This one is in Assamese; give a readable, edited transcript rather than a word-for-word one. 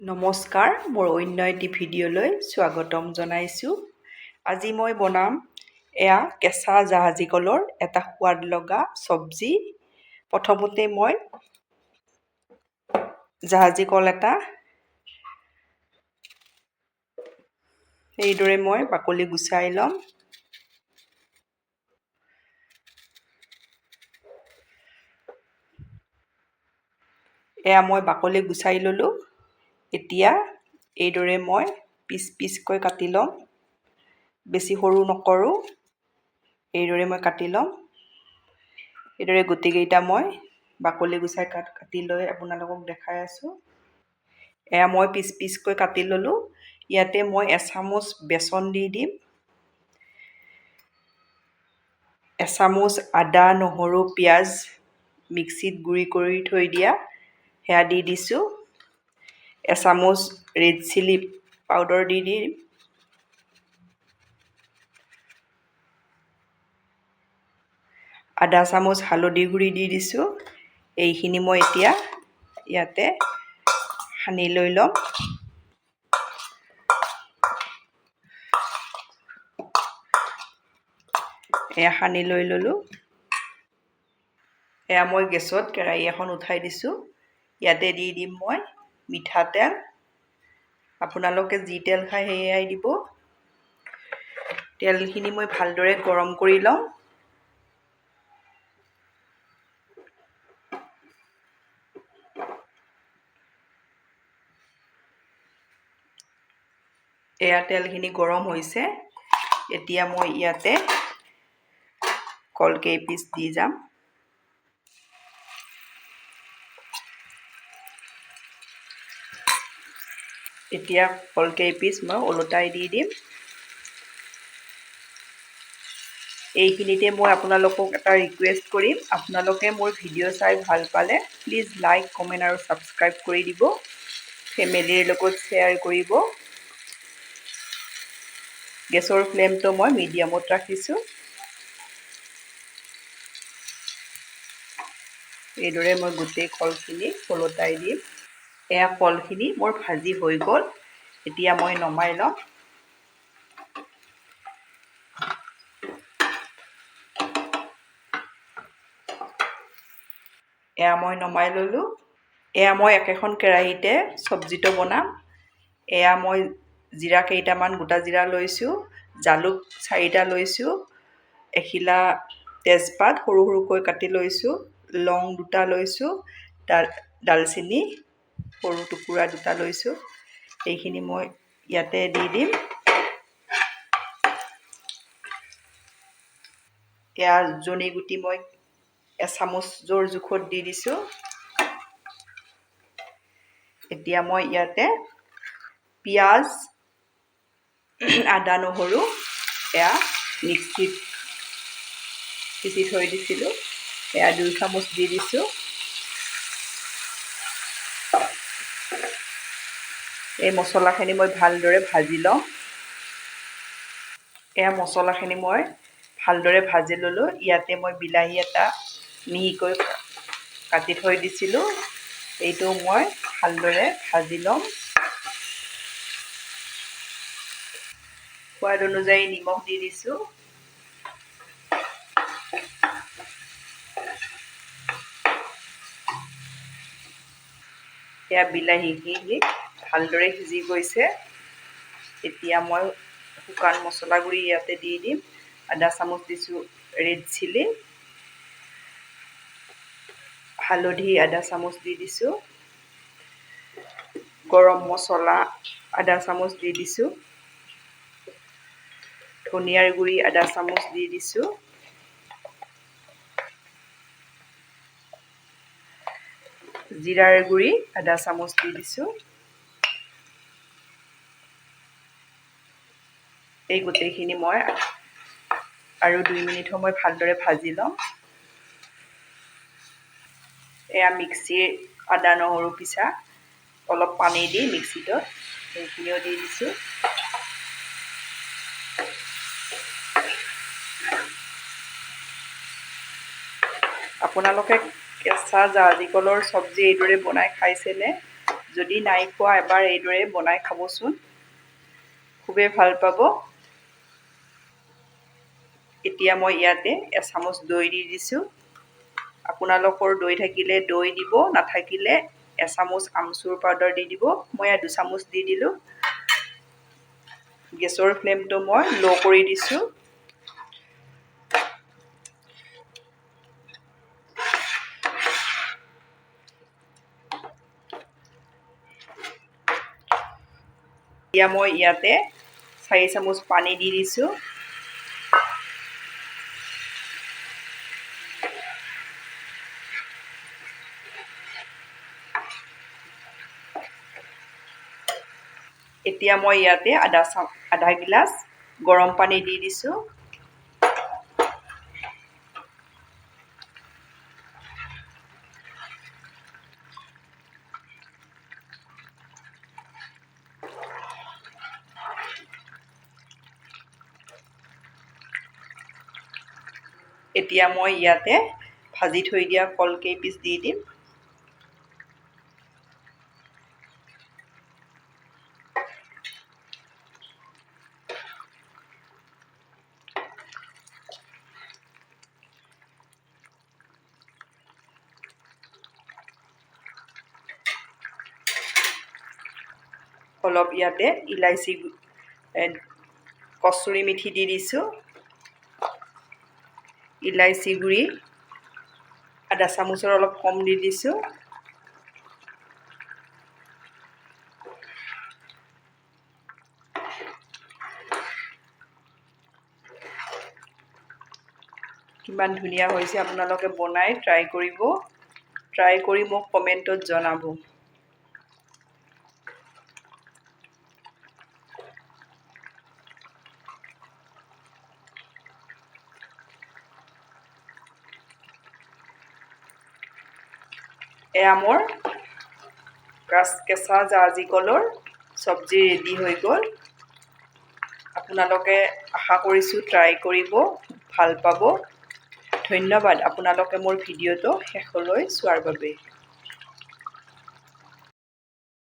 নমস্কাৰ, মোৰ অন্য এটি ভিডিঅ'লৈ স্বাগতম জনাইছোঁ। আজি মই বনাম এয়া কেঁচা জাহাজী কলৰ এটা সোৱাদ লগা চব্জি। প্ৰথমতে মই জাহাজী কল এটা এইদৰে মই বাকলি গুচাই ল'ম। এয়া মই বাকলি গুচাই ল'লোঁ। এতিয়া এইদৰে মই পিচ পিচকৈ কাটি ল'ম। বেছি সৰু নকৰোঁ, এইদৰে মই কাটি ল'ম। এইদৰে গুটিকেইটা মই বাকলি গুচাই কাটি লৈ আপোনালোকক দেখাই আছোঁ। এয়া মই পিচ পিচকৈ কাটি ল'লোঁ। ইয়াতে মই এচামুচ বেচন দি দিম। এচামুচ আদা, নহৰু, পিঁয়াজ মিক্সিত গুড়ি কৰি থৈ দিয়া সেয়া দি দিছোঁ। এচামুচ ৰেড চিলি পাউডাৰ দি দিম। আধা চামুচ হালধি গুড়ি দি দিছোঁ। এইখিনি মই এতিয়া ইয়াতে সানি লৈ ল'ম। এয়া সানি লৈ ল'লোঁ। এয়া মই গেছত কেৰাহী এখন উঠাই দিছোঁ। ইয়াতে দি দিম মই মিঠাতেল। আপোনালোকে যি তেল খায় সেয়াই দিব। তেলখিনি মই ভালদৰে গৰম কৰি লওঁ। এয়া তেলখিনি গৰম হৈছে। এতিয়া মই ইয়াতে কলকেইপিচ দি যাম। এতিয়া কলকেইপিচ মই ওলটাই দি দিম। এইখিনিতে মই আপোনালোকক এটা ৰিকুৱেষ্ট কৰিম, আপোনালোকে মোৰ ভিডিঅ' চাই ভাল পালে প্লিজ লাইক, কমেণ্ট আৰু ছাবস্ক্ৰাইব কৰি দিব। ফেমিলিৰ লগত শ্বেয়াৰ কৰিব। গেছৰ ফ্লেমটো মই মিডিয়ামত ৰাখিছোঁ। এইদৰে মই গোটেই কলখিনি ওলটাই দিম। এয়া কলখিনি মোৰ ভাজি হৈ গ'ল। এতিয়া মই নমাই ল'ম। এয়া মই নমাই ল'লোঁ। এয়া মই একেখন কেৰাহীতে চব্জিটো বনাম। এয়া মই জিৰা কেইটামান গোটা জিৰা লৈছোঁ, জালুক 4টা লৈছোঁ, এখিলা তেজপাত সৰু সৰুকৈ কাটি লৈছোঁ, লং 2টা লৈছোঁ, ডালচেনি সৰু টুকুৰা 2টা লৈছোঁ। এইখিনি মই ইয়াতে দি দিম। এয়া জনি গুটি মই এচামুচৰ জোখত দি দিছোঁ। এতিয়া মই ইয়াতে পিঁয়াজ, আদা, নহৰু এয়া মিক্সিত পিচি থৈ দিছিলোঁ। এয়া 2 চামুচ দি দিছোঁ। এই মছলাখিনি মই ভালদৰে ভাজি ল'ম। এয়া মছলাখিনি মই ভালদৰে ভাজি ল'লোঁ। ইয়াতে মই বিলাহী এটা মিহিকৈ কাটি থৈ দিছিলোঁ। এইটো মই ভালদৰে ভাজি ল'ম। সোৱাদ অনুযায়ী নিমখ দি দিছোঁ। এয়া বিলাহীখিনি ভালদৰে সিজি গৈছে। এতিয়া মই শুকান মছলা গুড়ি ইয়াতে দি দিম। আধা চামুচ দিছোঁ ৰেড চিলি, হালধি আধা চামুচ দি দিছোঁ, গৰম মছলা আধা চামুচ দি দিছোঁ, ধনিয়াৰ গুড়ি আধা চামুচ দি দিছোঁ, জিৰাৰ গুড়ি আধা চামুচ দি দিছোঁ। এই গোটেইখিনি মই আৰু 2 মিনিট সময় ভালদৰে ভাজি ল'ম। এয়া মিক্সিৰ আদা নহৰু পিছা অলপ পানী দি মিক্সিটোত সেইখিনিও দি দিছোঁ। আপোনালোকে কেঁচা জাহাজী কলৰ চব্জি এইদৰে বনাই খাইছেনে? যদি নাই খোৱা এবাৰ এইদৰে বনাই খাবচোন, খুবেই ভাল পাব। এতিয়া মই ইয়াতে এচামুচ দৈ দি দিছোঁ। আপোনালোকৰ দৈ থাকিলে দৈ দিব, নাথাকিলে এচামুচ আমচুৰ পাউডাৰ দি দিব। মই ইয়াত 2 চামুচ দি দিলোঁ। গেছৰ ফ্লেমটো মই ল' কৰি দিছোঁ। এতিয়া মই ইয়াতে 4 চামুচ পানী দি দিছোঁ। এতিয়া মই ইয়াতে আধা গিলাচ গৰম পানী দি দিছোঁ। এতিয়া মই ইয়াতে ভাজি থৈ দিয়া কল কেইপিচ দি দিম। অলপ ইয়াতে ইলাইচি কচুৰি মেথি দি দিছোঁ। ইলাইচি গুড়ি আধা চামুচৰ অলপ কম দি দিছোঁ। কিমান ধুনীয়া হৈছে, আপোনালোকে বনাই ট্ৰাই কৰিব। ট্ৰাই কৰি মোক কমেণ্টত জনাব। এয়া মোৰ কেঁচা জাহাজী কলৰ চব্জি ৰেডি হৈ গ'ল। আপোনালোকে আশা কৰিছোঁ ট্ৰাই কৰিব, ভাল পাব। ধন্যবাদ আপোনালোকে মোৰ ভিডিঅ'টো শেষলৈ চোৱাৰ বাবে।